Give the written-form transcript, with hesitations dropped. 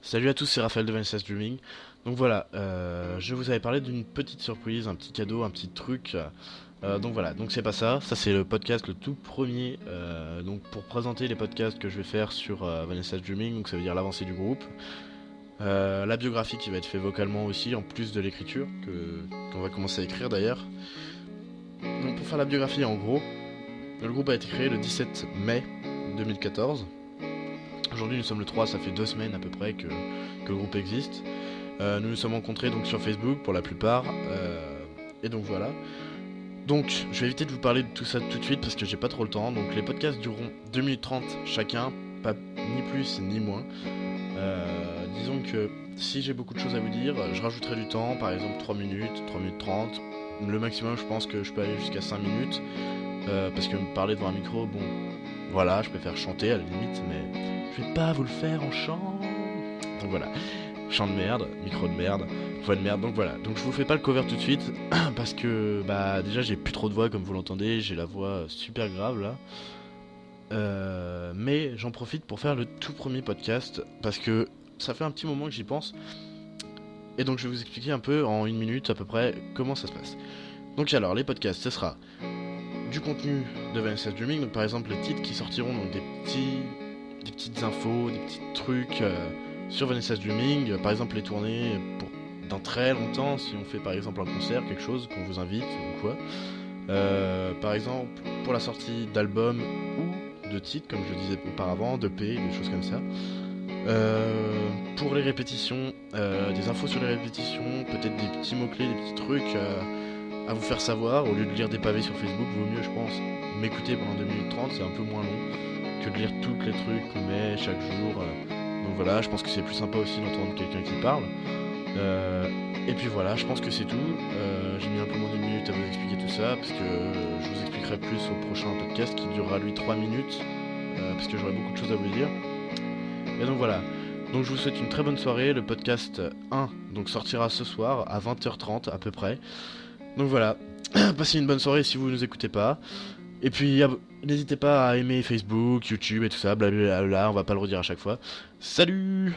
Salut à tous, c'est Raphaël de Vanessa Streaming. Donc voilà, je vous avais parlé d'une petite surprise, un petit cadeau, un petit truc. Donc voilà, donc c'est pas ça, ça c'est le podcast le tout premier. Donc pour présenter les podcasts que je vais faire sur Vanessa Streaming, donc ça veut dire l'avancée du groupe. La biographie qui va être faite vocalement aussi, en plus de l'écriture, qu'on va commencer à écrire d'ailleurs. Donc pour faire la biographie en gros, le groupe a été créé le 17 mai 2014. Aujourd'hui nous sommes le 3, ça fait 2 semaines à peu près que le groupe existe. Nous nous sommes rencontrés donc sur Facebook pour la plupart. Et donc voilà. Donc je vais éviter de vous parler de tout ça tout de suite parce que j'ai pas trop le temps. Donc les podcasts dureront 2 minutes 30 chacun, pas ni plus ni moins. Disons que si j'ai beaucoup de choses à vous dire, je rajouterai du temps, par exemple 3 minutes, 3 minutes 30. Le maximum je pense que je peux aller jusqu'à 5 minutes. Parce que me parler devant un micro, bon, voilà, je préfère chanter à la limite, mais je vais pas vous le faire en chant. Donc voilà, chant de merde, micro de merde, voix de merde, donc voilà. Donc je vous fais pas le cover tout de suite, parce que bah déjà j'ai plus trop de voix comme vous l'entendez, j'ai la voix super grave là. Mais j'en profite pour faire le tout premier podcast, parce que ça fait un petit moment que j'y pense. Et donc je vais vous expliquer un peu en 1 minute à peu près comment ça se passe. Donc alors les podcasts, ce sera du contenu de Vanessa Dreaming, donc par exemple les titres qui sortiront, donc des petites infos, des petits trucs sur Vanessa Dreaming, par exemple les tournées pour dans très longtemps, si on fait par exemple un concert, quelque chose qu'on vous invite ou quoi. Par exemple pour la sortie d'albums ou de titres, comme je disais auparavant, d'EP, des choses comme ça. Pour les répétitions, des infos sur les répétitions, peut-être des petits mots-clés, des petits trucs à vous faire savoir. Au lieu de lire des pavés sur Facebook, vaut mieux, je pense, m'écouter pendant 2 minutes 30, c'est un peu moins long que de lire tous les trucs qu'on met chaque jour. Donc voilà, je pense que c'est plus sympa aussi d'entendre quelqu'un qui parle. Et puis voilà, je pense que c'est tout. J'ai mis un peu moins d'1 minute à vous expliquer tout ça, parce que je vous expliquerai plus au prochain podcast qui durera lui 3 minutes, parce que j'aurai beaucoup de choses à vous dire. Et donc voilà. Donc je vous souhaite une très bonne soirée. Le podcast 1 donc sortira ce soir à 20h30 à peu près. Donc voilà. Passez une bonne soirée si vous nous écoutez pas. Et puis n'hésitez pas à aimer Facebook, YouTube et tout ça, blablabla, on va pas le redire à chaque fois. Salut!